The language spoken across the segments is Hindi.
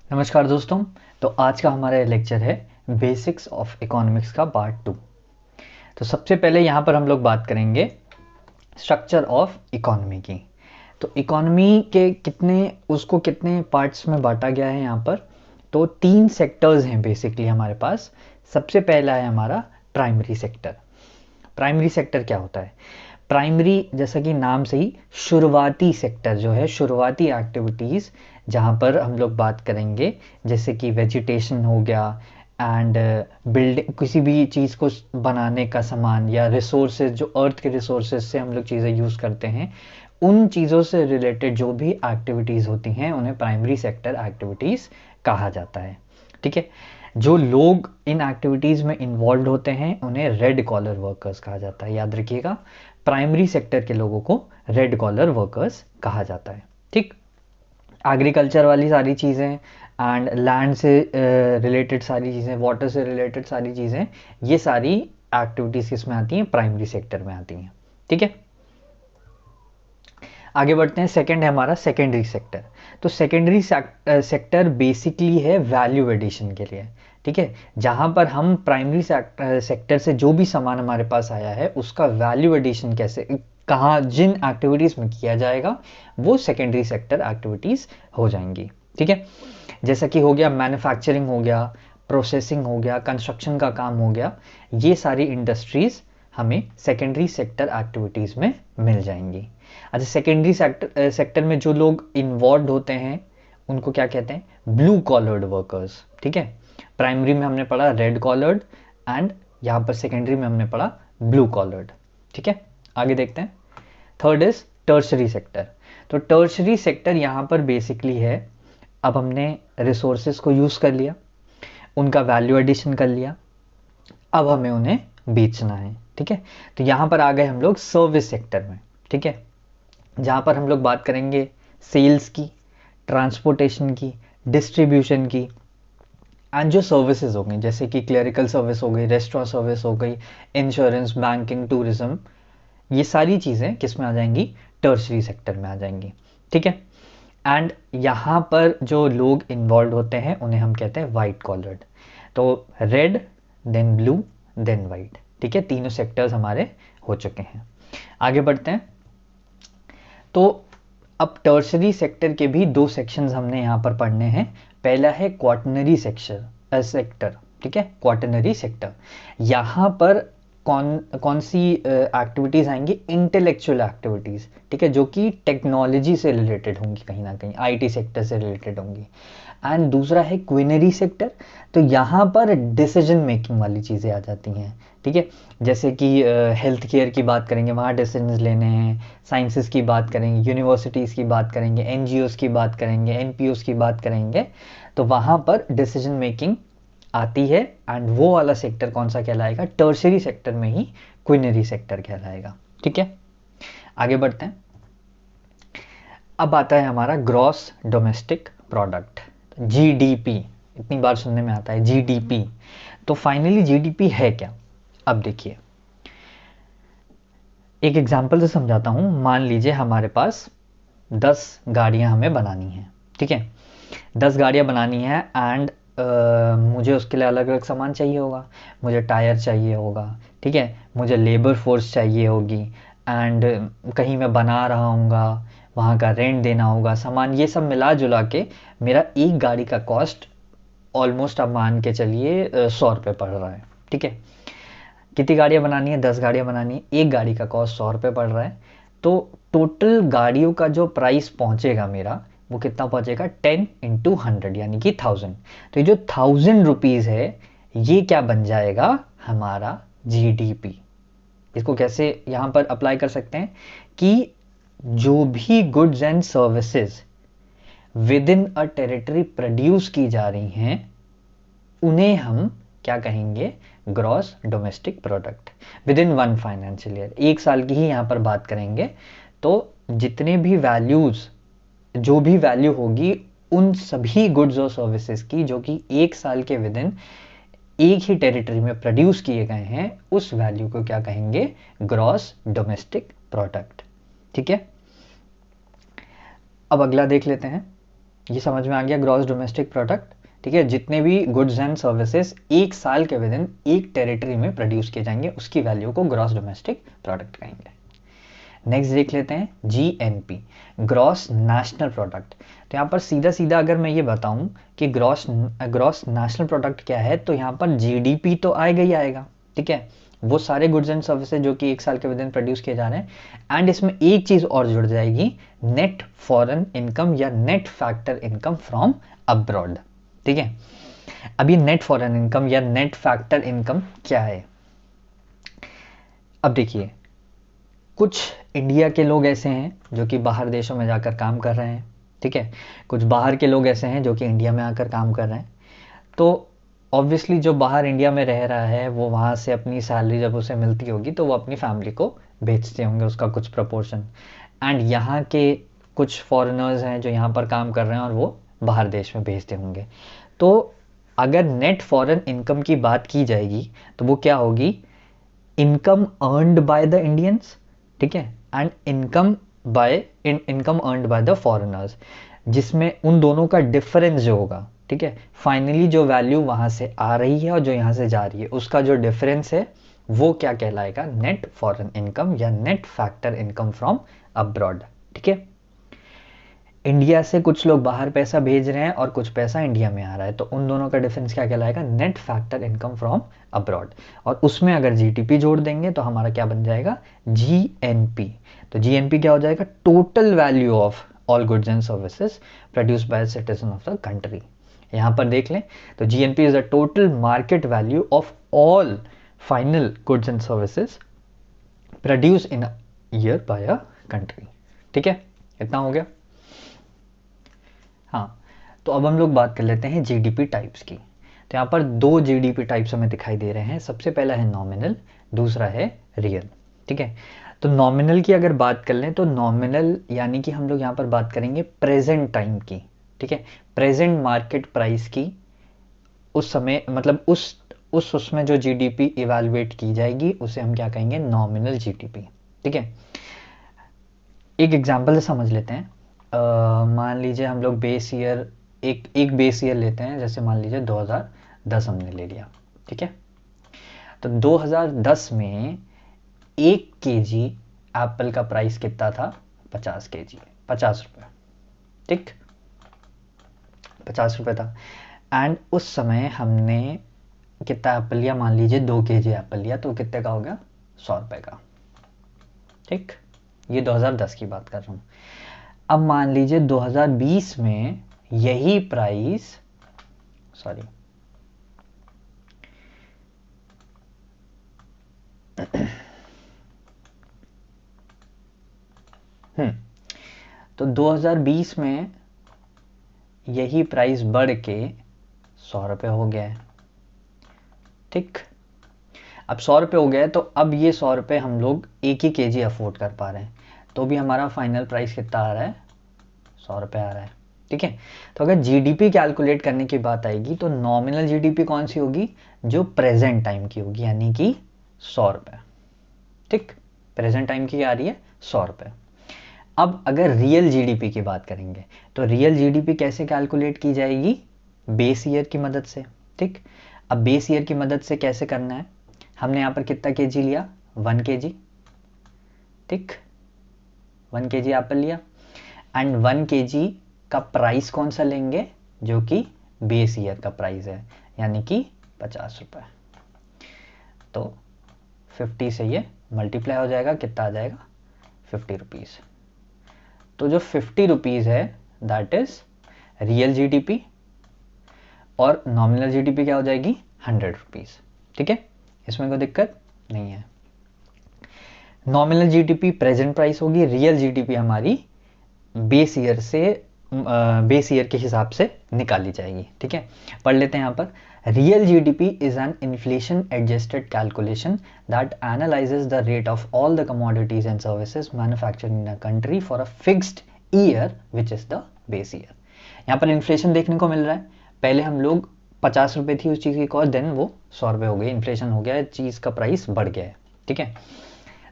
नमस्कार दोस्तों। तो आज का हमारा लेक्चर है बेसिक्स ऑफ इकोनॉमिक्स का पार्ट 2। तो सबसे पहले यहाँ पर हम लोग बात करेंगे स्ट्रक्चर ऑफ इकोनॉमी की। तो इकोनॉमी के कितने पार्ट्स में बांटा गया है यहाँ पर। तो 3 सेक्टर्स हैं बेसिकली हमारे पास। सबसे पहला है हमारा प्राइमरी सेक्टर। प्राइमरी सेक्टर क्या होता है? प्राइमरी जैसा कि नाम से ही शुरुआती सेक्टर जो है, शुरुआती एक्टिविटीज़ जहाँ पर हम लोग बात करेंगे, जैसे कि वेजिटेशन हो गया एंड बिल्डिंग, किसी भी चीज़ को बनाने का सामान या रिसोर्सेज, जो अर्थ के रिसोर्सेज से हम लोग चीज़ें यूज़ करते हैं, उन चीज़ों से रिलेटेड जो भी एक्टिविटीज़ होती हैं उन्हें प्राइमरी सेक्टर एक्टिविटीज़ कहा जाता है। ठीक है। जो लोग इन एक्टिविटीज़ में इन्वॉल्व होते हैं उन्हें रेड कॉलर वर्कर्स कहा जाता है। याद रखिएगा, प्राइमरी सेक्टर के लोगों को रेड कॉलर वर्कर्स कहा जाता है। ठीक। एग्रीकल्चर वाली सारी चीज़ें एंड लैंड से रिलेटेड सारी चीज़ें, वाटर से रिलेटेड सारी चीज़ें, ये सारी एक्टिविटीज़ किस में आती हैं? प्राइमरी सेक्टर में आती हैं। ठीक है। आगे बढ़ते हैं। सेकंड है हमारा सेकेंडरी सेक्टर। तो सेकेंडरी सेक्टर बेसिकली है वैल्यू एडिशन के लिए। ठीक है। जहां पर हम प्राइमरी सेक्टर से जो भी सामान हमारे पास आया है उसका वैल्यू एडिशन कैसे, कहाँ, जिन एक्टिविटीज़ में किया जाएगा वो सेकेंडरी सेक्टर एक्टिविटीज़ हो जाएंगी। ठीक है। जैसा कि हो गया मैन्युफैक्चरिंग, हो गया प्रोसेसिंग, हो गया कंस्ट्रक्शन का काम, हो गया, ये सारी इंडस्ट्रीज़ हमें सेकेंडरी सेक्टर एक्टिविटीज़ में मिल जाएंगी। अच्छा, सेकेंडरी सेक्टर में जो लोग इन्वॉल्व होते हैं उनको क्या कहते हैं? Blue collared workers. ठीक है। प्राइमरी में हमने पढ़ा रेड कॉलर्ड एंड यहाँ पर सेकेंडरी में हमने पढ़ा ब्लू कॉलर्ड। ठीक है। आगे देखते हैं। Third is tertiary sector. तो टर्शरी सेक्टर यहाँ पर बेसिकली है, अब हमने रिसोर्सेज को यूज़ कर लिया, उनका वैल्यू एडिशन कर लिया, अब हमें उन्हें बेचना है। ठीक है। तो यहाँ पर आ गए हम लोग सर्विस सेक्टर में। ठीक है। जहाँ पर हम लोग बात करेंगे सेल्स की, ट्रांसपोर्टेशन की, डिस्ट्रीब्यूशन की, एंड जो सर्विसेज हो गई जैसे कि क्लरिकल सर्विस हो गई, रेस्टोरेंट सर्विस हो गई, इंश्योरेंस, बैंकिंग, टूरिज्म, ये सारी चीज़ें किस में आ जाएंगी? टर्शरी सेक्टर में आ जाएंगी। ठीक है। एंड यहाँ पर जो लोग इन्वॉल्व होते हैं उन्हें हम कहते हैं वाइट कॉलर्ड। तो red, then blue, then white. ठीक है। तीनों सेक्टर्स हमारे हो चुके हैं। आगे बढ़ते हैं। तो अब टर्शरी सेक्टर के भी 2 सेक्शंस हमने यहाँ पर पढ़ने हैं। पहला है क्वाटरनरी सेक्टर। ठीक है। क्वाटरनरी सेक्टर, यहाँ पर कौन सी एक्टिविटीज़ आएंगी? Intellectual activities. ठीक है। जो कि टेक्नोलॉजी से रिलेटेड होंगी, कहीं ना कहीं आईटी सेक्टर से रिलेटेड होंगी। एंड दूसरा है क्विनरी सेक्टर। तो यहाँ पर डिसीजन मेकिंग वाली चीज़ें आ जाती हैं। ठीक है। जैसे कि हेल्थ केयर की बात करेंगे, वहाँ डिसीजन लेने हैं। साइंसेस की बात करेंगे, यूनिवर्सिटीज़ की बात करेंगे, एनजीओज़ की बात करेंगे, एनपीओज़ की बात करेंगे, तो वहाँ पर डिसीजन मेकिंग आती है। एंड वो वाला सेक्टर कौन सा कहलाएगा? टर्शरी सेक्टर में ही क्विनरी सेक्टर कहलाएगा। ठीक है। आगे बढ़ते हैं। अब आता है हमारा ग्रॉस डोमेस्टिक प्रोडक्ट, जीडीपी। इतनी बार सुनने में आता है जीडीपी। तो फाइनली जीडीपी है क्या? अब देखिए, एक एग्जांपल से समझाता हूं। मान लीजिए हमारे पास 10 गाड़ियां हमें बनानी हैं। ठीक है। 10 गाड़ियां बनानी है एंड मुझे उसके लिए अलग अलग सामान चाहिए होगा। मुझे टायर चाहिए होगा। ठीक है। मुझे लेबर फोर्स चाहिए होगी एंड कहीं मैं बना रहा हूँगा, वहाँ का रेंट देना होगा, सामान, ये सब मिला जुला के मेरा एक गाड़ी का कॉस्ट ऑलमोस्ट, आप मान के चलिए 100 रुपये पड़ रहा है। ठीक है। कितनी गाड़ियाँ बनानी है? 10 गाड़ियाँ बनानी है। एक गाड़ी का कॉस्ट 100 रुपये पड़ रहा है। तो टोटल गाड़ियों का जो प्राइस पहुंचेगा मेरा, वो कितना पहुंचेगा? 10 × 100 यानी कि 1000। तो ये जो 1000 रुपीज़ है, ये क्या बन जाएगा? हमारा जीडीपी। इसको कैसे यहाँ पर अप्लाई कर सकते हैं कि जो भी goods and services with in a territory produce की जा रही हैं उन्हें हम क्या कहेंगे? Gross domestic product with in 1 financial year. एक साल की ही यहाँ पर बात करेंगे। तो जितने भी वैल्यूज, जो भी वैल्यू होगी उन सभी गुड्स और सर्विसेज की जो कि एक साल के विद इन एक ही टेरिटरी में प्रोड्यूस किए गए हैं, उस वैल्यू को क्या कहेंगे? Gross domestic product. ठीक है। अब अगला देख लेते हैं। ये समझ में आ गया ग्रॉस डोमेस्टिक प्रोडक्ट। ठीक है, जितने भी गुड्स एंड सर्विसेज एक साल के विद इन एक टेरिटरी में प्रोड्यूस किए जाएंगे उसकी वैल्यू को ग्रॉस डोमेस्टिक प्रोडक्ट कहेंगे। नेक्स्ट देख लेते हैं जीएनपी, ग्रॉस नेशनल प्रोडक्ट। तो यहाँ पर सीधा सीधा अगर मैं ये बताऊं कि ग्रॉस नेशनल प्रोडक्ट क्या है, तो यहाँ पर जीडीपी तो आएगा ही आएगा। ठीक है, वो सारे गुड्स एंड सर्विसेज जो कि एक साल के विद इन प्रोड्यूस किए जा रहे हैं। एंड इसमें एक चीज और जुड़ जाएगी, नेट फॉरेन इनकम या net factor income from abroad. ठीक है, अब ये नेट फॉरेन इनकम या नेट फैक्टर इनकम क्या है? अब देखिए, कुछ इंडिया के लोग ऐसे हैं जो कि बाहर देशों में जाकर काम कर रहे हैं। ठीक है, कुछ बाहर के लोग ऐसे हैं जो कि इंडिया में आकर काम कर रहे हैं। तो ऑब्वियसली जो बाहर इंडिया में रह रहा है वो वहाँ से अपनी सैलरी जब उसे मिलती होगी तो वो अपनी फैमिली को भेजते होंगे उसका कुछ प्रपोर्शन। एंड यहाँ के कुछ फॉरेनर्स हैं जो यहाँ पर काम कर रहे हैं और वो बाहर देश में भेजते होंगे। तो अगर नेट फॉरेन इनकम की बात की जाएगी तो वो क्या होगी? Income earned by the Indians, ठीक है, and income earned by the foreigners, जिसमें उन दोनों का डिफरेंस जो होगा, ठीक है, फाइनली जो वैल्यू वहां से आ रही है और जो यहां से जा रही है उसका जो डिफरेंस है वो क्या कहलाएगा? नेट फॉरेन इनकम या net factor income from abroad. ठीक है, इंडिया से कुछ लोग बाहर पैसा भेज रहे हैं और कुछ पैसा इंडिया में आ रहा है, तो उन दोनों का डिफरेंस क्या कहलाएगा? Net factor income from abroad. और उसमें अगर जीटीपी जोड़ देंगे तो हमारा क्या बन जाएगा? जीएनपी। तो जीएनपी क्या हो जाएगा? Total value of all goods and services produced by citizen of the country. यहां पर देख लें तो GNP is the total market value of all final goods and services produce in year by a country. ठीक है, इतना हो गया। हाँ, तो अब हम लोग बात कर लेते हैं जीडीपी टाइप्स की। तो यहाँ पर दो जीडीपी टाइप्स हमें दिखाई दे रहे हैं। सबसे पहला है नॉमिनल, दूसरा है रियल। ठीक है, तो नॉमिनल की अगर बात कर लें तो नॉमिनल यानी कि हम लोग यहाँ पर बात करेंगे प्रेजेंट टाइम की। ठीक है, प्रेजेंट मार्केट प्राइस की, उस समय मतलब उसमें जो जीडीपी इवैल्यूएट की जाएगी उसे हम क्या कहेंगे? Nominal GDP. ठीक है, एक एग्जांपल से समझ लेते हैं। मान लीजिए हम लोग बेस ईयर एक बेस ईयर लेते हैं, जैसे मान लीजिए 2010 हमने ले लिया। ठीक है, तो 2010 में 1 kg एप्पल का प्राइस कितना था? 50 रुपये। ठीक, 50 रुपये था। एंड उस समय हमने कितना एप्पल लिया? मान लीजिए 2 kg एप्पल लिया, तो कितने का हो गया? 100 रुपये का। ठीक, ये 2010 की बात कर रहा हूँ। अब मान लीजिए 2020 में यही प्राइस, सॉरी, तो 2020 में यही प्राइस बढ़ के 100 रुपये हो गया है। ठीक, अब 100 रुपये हो गया है, तो अब ये 100 रुपये हम लोग 1 ही kg अफोर्ड कर पा रहे हैं, तो भी हमारा फाइनल प्राइस कितना आ रहा है? 100 रुपये आ रहा है। ठीक है, तो अगर जीडीपी कैलकुलेट करने की बात आएगी तो नॉमिनल जीडीपी कौन सी होगी? जो प्रेजेंट टाइम की होगी, यानी कि 100 रुपये। ठीक, प्रेजेंट टाइम की आ रही है 100 रुपये। अब अगर रियल जीडीपी की बात करेंगे तो रियल जीडीपी कैसे कैलकुलेट की जाएगी? बेस ईयर की मदद से। ठीक, अब बेस ईयर की मदद से कैसे करना है? हमने यहाँ पर कितना केजी लिया? 1 kg। ठीक, 1 kg एप्पल लिया एंड 1 kg का प्राइस कौन सा लेंगे? जो कि बेस ईयर का प्राइस है, यानी कि 50 रुपये। तो 50 से ये मल्टीप्लाई हो जाएगा, कितना आ जाएगा? 50 रुपीज़। तो जो 50 रुपीज़ है दैट इज रियल जीडीपी, और नॉमिनल जीडीपी क्या हो जाएगी? 100 रुपीज़। ठीक है, इसमें कोई दिक्कत नहीं है। नॉमिनल जीडीपी प्रेजेंट प्राइस होगी, रियल जीडीपी हमारी बेस ईयर के हिसाब से निकाली जाएगी। ठीक है, पढ़ लेते हैं यहाँ पर। Real GDP is an inflation adjusted calculation that analyses the rate of all the commodities and services manufactured in a country for a fixed year which is the base year. यहाँ पर इन्फ्लेशन देखने को मिल रहा है। पहले हम लोग 50 रुपये थी उस चीज़ की कॉस्ट, देन वो 100 रुपये हो गई, इन्फ्लेशन हो गया है, चीज़ का प्राइस बढ़ गया है। ठीक है,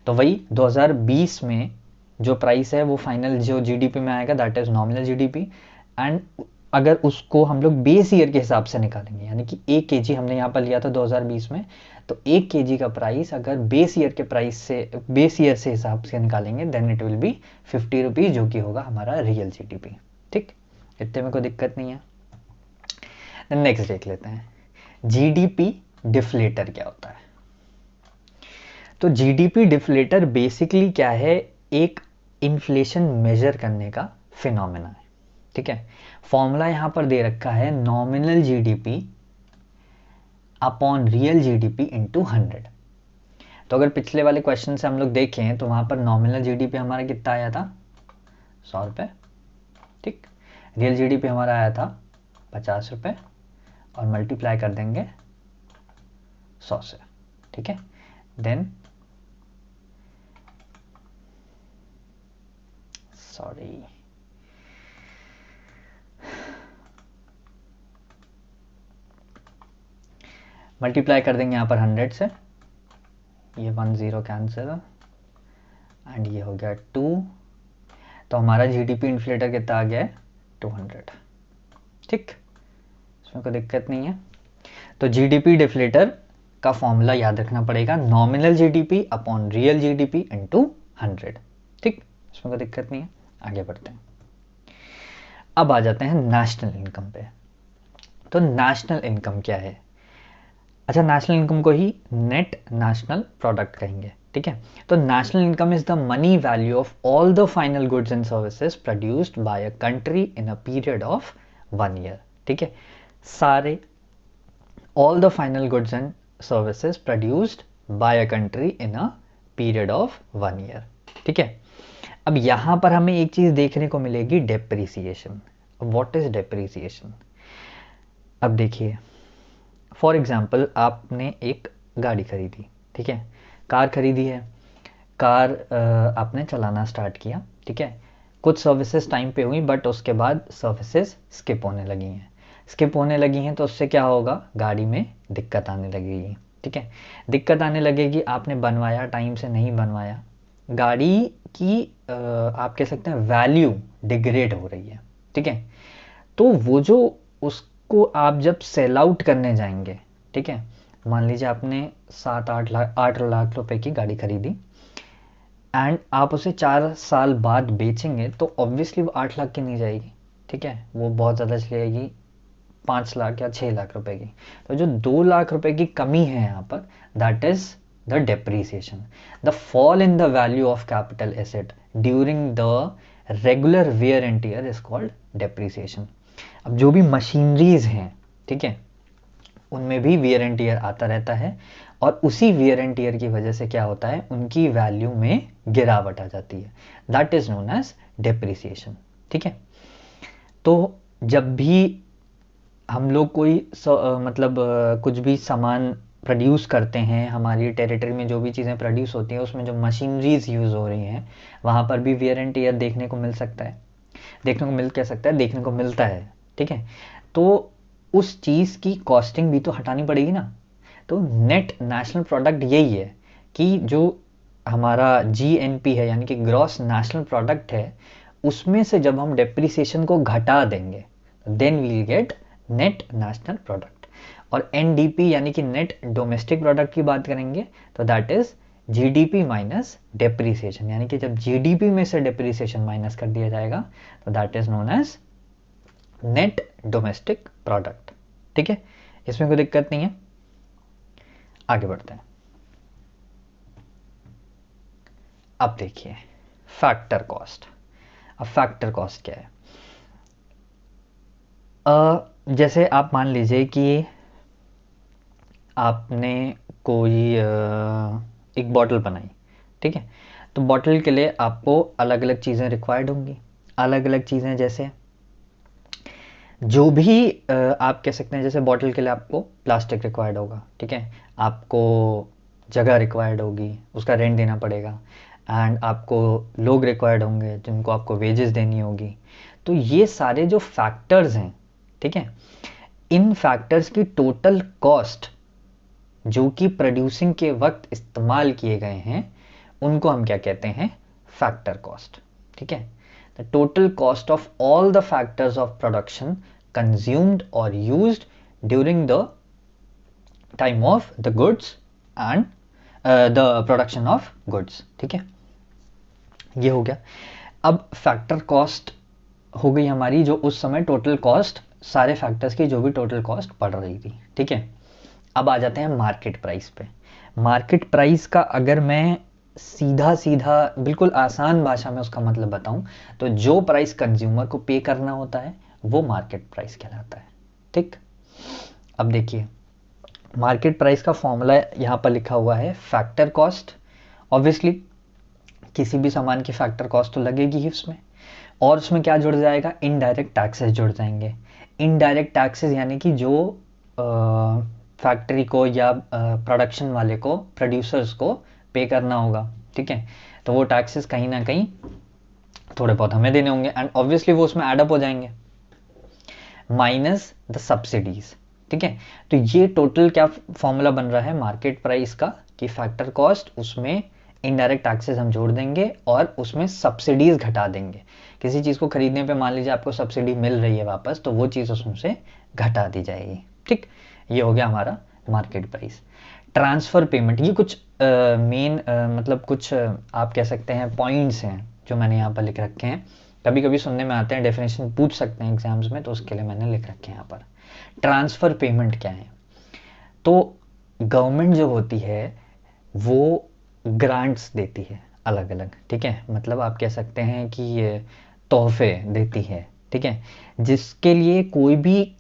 तो वही 2020 में जो प्राइस है वो फाइनल जो जीडीपी में आएगा that is nominal GDP, and अगर उसको हम लोग बेस ईयर के हिसाब से निकालेंगे, यानी कि 1 kg हमने यहाँ पर लिया था 2020 में, तो 1 kg का प्राइस अगर बेस ईयर के प्राइस से, बेस ईयर से हिसाब से निकालेंगे, then it will be 50 rupees, जो कि होगा हमारा रियल जीडीपी। ठीक, इतने में कोई दिक्कत नहीं है। नेक्स्ट देख लेते हैं, जीडीपी डिफ्लेटर क्या होता है। तो जीडीपी डिफ्लेटर बेसिकली क्या है, एक इन्फ्लेशन मेजर करने का फिनोमेना है। ठीक है, फॉर्मूला यहां पर दे रखा है, nominal GDP upon real GDP into 100। तो अगर पिछले वाले क्वेश्चन से हम लोग देखें तो वहां पर नॉमिनल जीडीपी हमारा कितना आया था, 100 रुपये। ठीक, रियल जीडीपी हमारा आया था 50 रुपये, और मल्टीप्लाई कर देंगे 100 से। ठीक है, देन सॉरी मल्टीप्लाई कर देंगे यहाँ पर 100 से, ये 10 कैंसिल, एंड ये हो गया 2, तो हमारा जीडीपी इन्फ्लेटर कितना आ गया है, 200। ठीक, इसमें कोई दिक्कत नहीं है। तो जीडीपी डिफ्लेटर का फॉर्मूला याद रखना पड़ेगा, nominal GDP upon real GDP into 100। ठीक, इसमें कोई दिक्कत नहीं है, आगे बढ़ते हैं। अब आ जाते हैं नेशनल इनकम पे। तो नेशनल इनकम क्या है, अच्छा नेशनल इनकम को ही नेट नेशनल प्रोडक्ट कहेंगे। ठीक है, तो national income is the money value of all the final goods and services produced bye a country in a period of 1 year. ठीक है, सारे all the final goods and services produced bye a country in a period of 1 year. ठीक है, अब यहां पर हमें एक चीज देखने को मिलेगी, डेप्रिसिएशन। What is depreciation? अब देखिए, फॉर एग्जाम्पल आपने एक गाड़ी खरीदी, ठीक है, कार खरीदी है, कार आपने चलाना स्टार्ट किया। ठीक है, कुछ सर्विसेज टाइम पे हुई, बट उसके बाद सर्विसेज स्किप होने लगी हैं। स्किप होने लगी हैं तो उससे क्या होगा, गाड़ी में दिक्कत आने लगेगी। ठीक है, दिक्कत आने लगेगी, आपने बनवाया टाइम से नहीं बनवाया, गाड़ी की आप कह सकते हैं वैल्यू डिग्रेड हो रही है। ठीक है, तो वो जो उसको आप जब सेल आउट करने जाएंगे, ठीक है, मान लीजिए आपने 8 लाख रुपए की गाड़ी खरीदी, एंड आप उसे 4 साल बाद बेचेंगे, तो ऑब्वियसली वो 8 लाख की नहीं जाएगी। ठीक है, वो बहुत ज़्यादा चली जाएगी, 5 लाख या 6 लाख रुपए की। तो जो 2 लाख रुपए की कमी है यहाँ पर, that is the depreciation, the fall in the value of capital asset during the regular wear and tear is called depreciation. अब जो भी मशीनरीज हैं, ठीक है, उनमें भी वियर एंड टियर आता रहता है, और उसी वियर एंड टियर की वजह से क्या होता है, उनकी वैल्यू में गिरावट आ जाती है, that is known as depreciation. ठीक है, तो जब भी हम लोग कोई कुछ भी सामान प्रोड्यूस करते हैं, हमारी टेरिटरी में जो भी चीज़ें प्रोड्यूस होती हैं, उसमें जो मशीनरीज यूज़ हो रही हैं, वहाँ पर भी वियर एंड टियर देखने को मिल सकता है, देखने को मिल क्या सकता है, देखने को मिलता है। ठीक है, तो उस चीज़ की कॉस्टिंग भी तो हटानी पड़ेगी ना। तो नेट नेशनल प्रोडक्ट यही है कि जो हमारा जीएनपी है, यानी कि ग्रॉस नेशनल प्रोडक्ट है, उसमें से जब हम डेप्रिसिएशन को घटा देंगे, then we'll get net national product. और एनडीपी यानी कि नेट डोमेस्टिक प्रोडक्ट की बात करेंगे, तो that is GDP minus depreciation, यानी कि जब जीडीपी में से डेप्रिसिएशन माइनस कर दिया जाएगा, तो that is known as net domestic product. ठीक है, इसमें कोई दिक्कत नहीं है, आगे बढ़ते हैं। अब देखिए फैक्टर कॉस्ट। अब फैक्टर कॉस्ट क्या है, जैसे आप मान लीजिए कि आपने कोई एक बॉटल बनाई, ठीक है, तो बॉटल के लिए आपको अलग अलग चीज़ें रिक्वायर्ड होंगी। अलग अलग चीज़ें जैसे जो भी आप कह सकते हैं, जैसे बॉटल के लिए आपको प्लास्टिक रिक्वायर्ड होगा, ठीक है, आपको जगह रिक्वायर्ड होगी, उसका रेंट देना पड़ेगा, एंड आपको लोग रिक्वायर्ड होंगे जिनको आपको वेजेस देनी होगी। तो ये सारे जो फैक्टर्स हैं, ठीक है, इन फैक्टर्स की टोटल कॉस्ट जो कि प्रोड्यूसिंग के वक्त इस्तेमाल किए गए हैं, उनको हम क्या कहते हैं, फैक्टर कॉस्ट। ठीक है, the total cost of all the factors of production consumed और used during the time of the goods and the production of goods. ठीक है, ये हो गया। अब फैक्टर कॉस्ट हो गई हमारी, जो उस समय टोटल कॉस्ट सारे फैक्टर्स की जो भी टोटल कॉस्ट पड़ रही थी। ठीक है, अब आ जाते हैं मार्केट प्राइस पे। मार्केट प्राइस का अगर मैं सीधा सीधा बिल्कुल आसान भाषा में उसका मतलब बताऊं, तो जो प्राइस कंज्यूमर को पे करना होता है वो मार्केट प्राइस कहलाता है। ठीक, अब देखिए मार्केट प्राइस का फॉर्मूला यहाँ पर लिखा हुआ है, फैक्टर कॉस्ट। ऑब्वियसली किसी भी सामान की फैक्टर कॉस्ट तो लगेगी ही उसमें, और उसमें क्या जुड़ जाएगा, इनडायरेक्ट टैक्सेस जुड़ जाएंगे। इनडायरेक्ट टैक्सेस यानी कि जो फैक्ट्री को या प्रोडक्शन वाले को, प्रोड्यूसर्स को पे करना होगा। ठीक है, तो वो टैक्सेस कहीं ना कहीं थोड़े बहुत हमें देने होंगे, एंड ऑब्वियसली वो उसमें एडअप हो जाएंगे, माइनस द सब्सिडीज। ठीक है, तो ये टोटल क्या फॉर्मूला बन रहा है मार्केट प्राइस का, कि फैक्टर कॉस्ट, उसमें इनडायरेक्ट टैक्सेस हम जोड़ देंगे और उसमें सब्सिडीज घटा देंगे। किसी चीज़ को खरीदने पे मान लीजिए आपको सब्सिडी मिल रही है वापस, तो वो चीज़ उसमें से घटा दी जाएगी। ठीक, ये हो गया हमारा मार्केट प्राइस। ट्रांसफ़र पेमेंट, ये कुछ मेन मतलब कुछ आप कह सकते हैं पॉइंट्स हैं जो मैंने यहाँ पर लिख रखे हैं। कभी कभी सुनने में आते हैं, डेफिनेशन पूछ सकते हैं एग्जाम्स में, तो उसके लिए मैंने लिख रखे हैं यहाँ पर। ट्रांसफ़र पेमेंट क्या है, तो गवर्नमेंट जो होती है वो ग्रांट्स देती है अलग अलग। ठीक है, मतलब आप कह सकते हैं कि ये तोहफे देती है। ठीक है, जिसके लिए कोई भी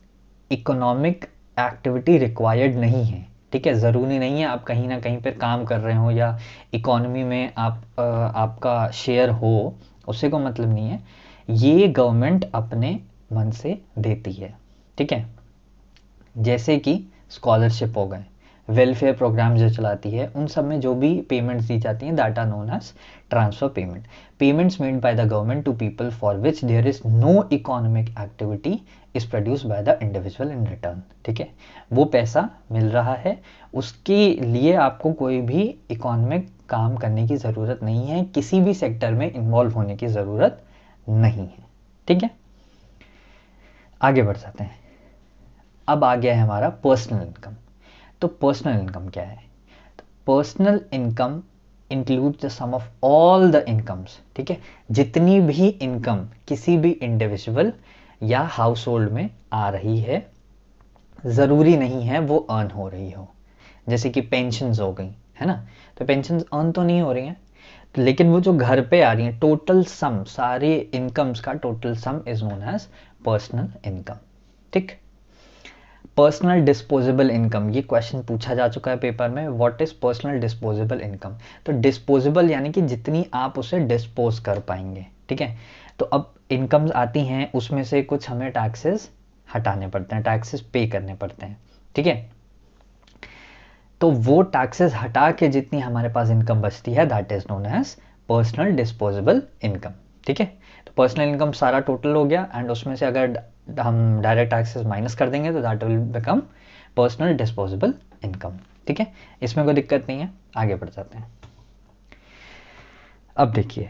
इकोनॉमिक एक्टिविटी रिक्वायर्ड नहीं है। ठीक है, ज़रूरी नहीं है आप कहीं ना कहीं पर काम कर रहे हो या इकोनॉमी में आप आपका शेयर हो, उससे कोई मतलब नहीं है, ये गवर्नमेंट अपने मन से देती है। ठीक है, जैसे कि स्कॉलरशिप हो गए, वेलफेयर प्रोग्राम जो चलाती है, उन सब में जो भी पेमेंट्स दी जाती हैं, that are known as transfer payment. Payments made by the government to people for which there is no economic activity is produce by the individual in return. ठीक है, वो पैसा मिल रहा है, उसके लिए आपको कोई भी इकोनॉमिक काम करने की ज़रूरत नहीं है, किसी भी सेक्टर में इन्वॉल्व होने की ज़रूरत नहीं है। ठीक है, आगे बढ़ जाते हैं। अब आ गया है हमारा पर्सनल इनकम। तो पर्सनल इनकम क्या है, तो personal income include the sum of all the incomes. ठीक है, जितनी भी इनकम किसी भी इंडिविजुअल या हाउस होल्ड में आ रही है, ज़रूरी नहीं है वो अर्न हो रही हो। जैसे कि पेंशन्स हो गई है ना, तो पेंशन्स अर्न तो नहीं हो रही हैं, तो लेकिन वो जो घर पे आ रही हैं, टोटल सम, सारे इनकम्स का total sum is known as personal income. ठीक, पर्सनल डिस्पोजेबल इनकम, ये क्वेश्चन पूछा जा चुका है पेपर में, what is personal disposable income. तो डिस्पोजेबल यानी कि जितनी आप उसे डिस्पोज कर पाएंगे। ठीक है, तो अब इनकम्स आती हैं, उसमें से कुछ हमें टैक्सेस हटाने पड़ते हैं, टैक्सेस पे करने पड़ते हैं। ठीक है, तो वो टैक्सेस हटा के जितनी हमारे पास इनकम बचती है, that is known as personal disposable income. ठीक है, तो पर्सनल इनकम सारा टोटल हो गया, एंड उसमें से अगर हम डायरेक्ट टैक्सेस माइनस कर देंगे तो that will become personal disposable income. ठीक है, इसमें कोई दिक्कत नहीं है, आगे बढ़ जाते हैं। अब देखिए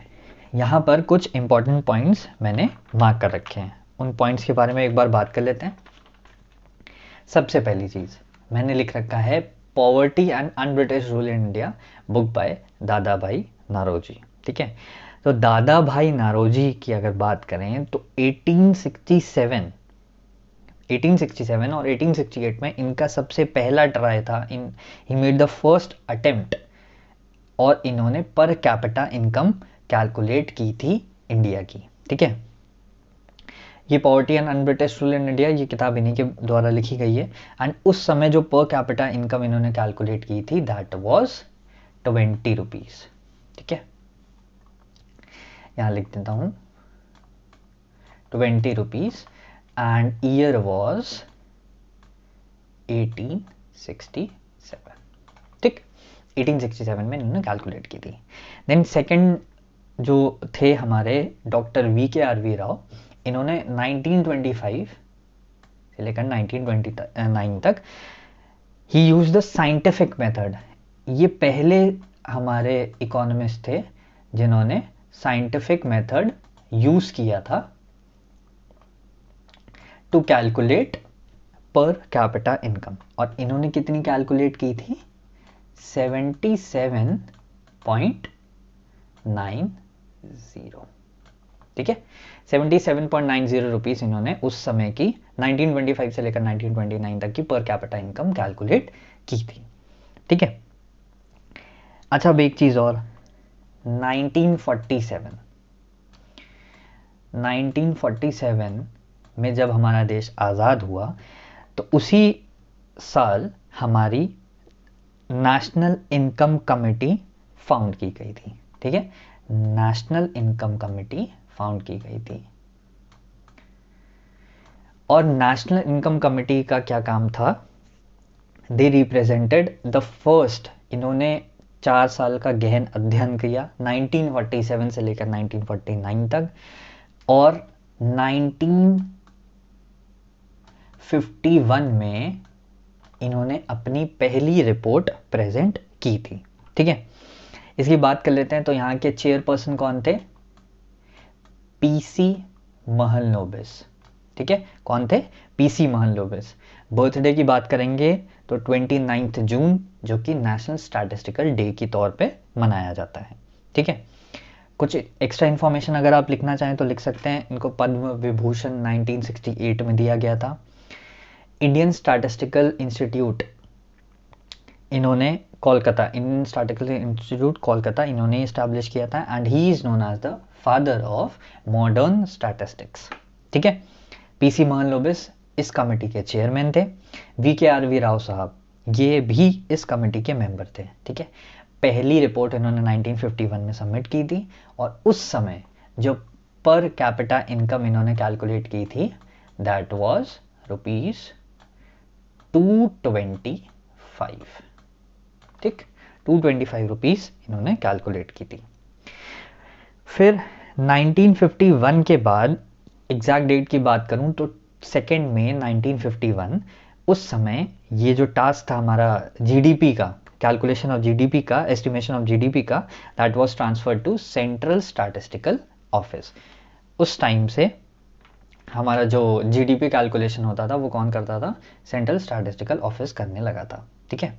यहाँ पर कुछ इंपॉर्टेंट पॉइंट्स मैंने मार्क कर रखे हैं, उन पॉइंट्स के बारे में एक बार बात कर लेते हैं। सबसे पहली चीज़ मैंने लिख रखा है, poverty and un-British rule in India, book by दादा भाई नारोजी। ठीक है, तो दादा भाई नारोजी की अगर बात करें तो 1867 और 1868 में इनका सबसे पहला ट्राई था, he made the first attempt, और इन्होंने पर कैपिटा इनकम कैलकुलेट की थी इंडिया की। ठीक है, ये poverty and un-British rule in India, ये किताब इन्हीं के द्वारा लिखी गई है, एंड उस समय जो पर कैपिटा इनकम इन्होंने कैलकुलेट की थी, दैट वाज 20 रुपीज। ठीक है, यहाँ लिख देता हूँ 20 रुपीज, एंड ईयर वॉज 1867। ठीक, 1867 में इन्होंने कैलकुलेट की थी। देन सेकंड जो थे हमारे डॉक्टर VKRV राव, इन्होंने 1925 से लेकर 1929 तक ही यूज द साइंटिफिक मेथड। ये पहले हमारे इकोनॉमिस्ट थे जिन्होंने साइंटिफिक मेथड यूज किया था to calculate per capita income, और इन्होंने कितनी कैलकुलेट की थी? 77.90। ठीक है, 77.90 रुपीज इन्होंने उस समय की 1925 से लेकर 1929 तक की पर कैपिटा इनकम कैलकुलेट की थी। ठीक है, अच्छा अब एक चीज और, 1947 में जब हमारा देश आज़ाद हुआ तो उसी साल हमारी नेशनल इनकम कमेटी फाउंड की गई थी। ठीक है, नेशनल इनकम कमेटी फाउंड की गई थी। और नेशनल इनकम कमेटी का क्या काम था? दे रिप्रेजेंटेड द फर्स्ट, इन्होंने 4 साल का गहन अध्ययन किया 1947 से लेकर 1949 तक, और 1951 में इन्होंने अपनी पहली रिपोर्ट प्रेजेंट की थी। ठीक है, इसकी बात कर लेते हैं। तो यहाँ के चेयरपर्सन कौन थे? पीसी महलनोबिस। ठीक है, कौन थे? पीसी महलनोबिस। बर्थडे की बात करेंगे तो 29 जून, जो कि नेशनल स्टैटिस्टिकल डे के तौर पे मनाया जाता है। ठीक है, कुछ एक्स्ट्रा इन्फॉर्मेशन अगर आप लिखना चाहें तो लिख सकते हैं। इनको पद्म विभूषण 1968 में दिया गया था। इंडियन स्टैटिस्टिकल इंस्टीट्यूट इन्होंने Kolkata, Indian statistical institute Kolkata इन्होंने इस्टेब्लिश किया था, and he is known as the father of modern statistics. ठीक है, पीसी महलनोबिस इस कमेटी के चेयरमैन थे। वी राव साहब ये भी इस कमेटी के मेंबर थे। ठीक है, पहली रिपोर्ट इन्होंने 1951 में सबमिट की थी, और उस समय जो पर कैपिटा इनकम इन्होंने कैलकुलेट की थी दैट वाज ₹225। ठीक, 225 रुपीज इन्होंने कैलकुलेट की थी। फिर 1951 के बाद एग्जैक्ट डेट की बात करूं तो 2 मई 1951, उस समय ये जो टास्क था हमारा जीडीपी का, कैलकुलेशन ऑफ जीडीपी का, एस्टिमेशन ऑफ जीडीपी का, that was transferred to central statistical office. उस टाइम से हमारा जो जीडीपी कैलकुलेशन होता था वो कौन करता था? सेंट्रल स्टैटिस्टिकल ऑफिस करने लगा था। ठीक है,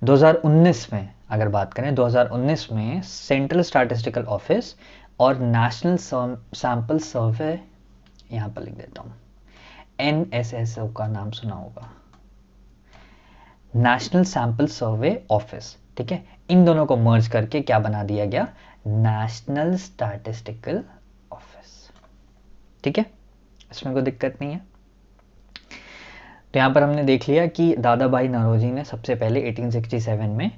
2019 में अगर बात करें, 2019 में सेंट्रल स्टैटिस्टिकल ऑफिस और नेशनल सैंपल सर्वे, यहाँ पर लिख देता हूँ, NSSO का नाम सुना होगा, नेशनल सैंपल सर्वे ऑफिस। ठीक है, इन दोनों को मर्ज करके क्या बना दिया गया? National statistical office. ठीक है, इसमें कोई दिक्कत नहीं है। तो यहाँ पर हमने देख लिया कि दादा भाई नौरोजी ने सबसे पहले 1867 में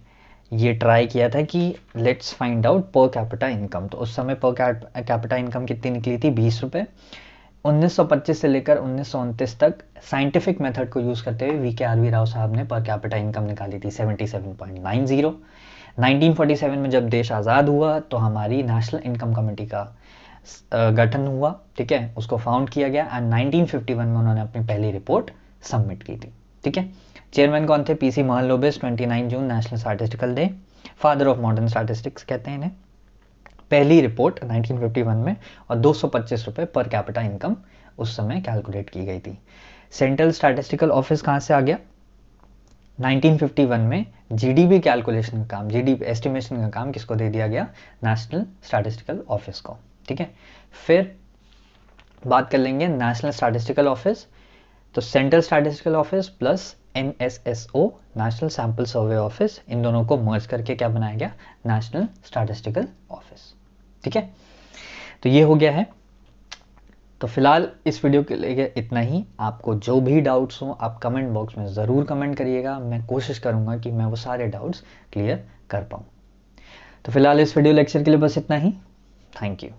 ये ट्राई किया था कि लेट्स फाइंड आउट पर कैपिटा इनकम। तो उस समय पर कैपिटा इनकम कितनी निकली थी? 20 रुपये। 1925 से लेकर 1929 तक साइंटिफिक मेथड को यूज़ करते हुए वी राव साहब ने पर कैपिटा इनकम निकाली थी 77.90। 1947 में जब देश आज़ाद हुआ तो हमारी नेशनल इनकम कमेटी का गठन हुआ। ठीक है, उसको फाउंड किया गया, एंड 1951 में उन्होंने अपनी पहली रिपोर्ट सबमिट की थी। ठीक है, चेयरमैन कौन थे? PC Mahalanobis. 29 June national statistical day, father of modern statistics कहते हैं इन्हें। पहली रिपोर्ट 1951 में, और 225 रुपये पर कैपिटा इनकम उस समय कैलकुलेट की गई थी। सेंट्रल स्टैटिस्टिकल ऑफिस कहाँ से आ गया? 1951 में जीडीपी कैलकुलेशन का काम, जीडीपी एस्टिमेशन का काम किसको दे दिया गया? नेशनल स्टैटिस्टिकल ऑफिस को। ठीक है, फिर बात कर लेंगे नेशनल स्टैटिस्टिकल ऑफिस। तो central statistical office plus NSSO, national sample survey office, इन दोनों को मर्ज करके क्या बनाया गया? National statistical office. ठीक है, तो ये हो गया है। तो फिलहाल इस वीडियो के लिए इतना ही। आपको जो भी डाउट्स हो आप कमेंट बॉक्स में ज़रूर कमेंट करिएगा, मैं कोशिश करूँगा कि मैं वो सारे डाउट्स क्लियर कर पाऊँ। तो फिलहाल इस वीडियो लेक्चर के लिए बस इतना ही। Thank you.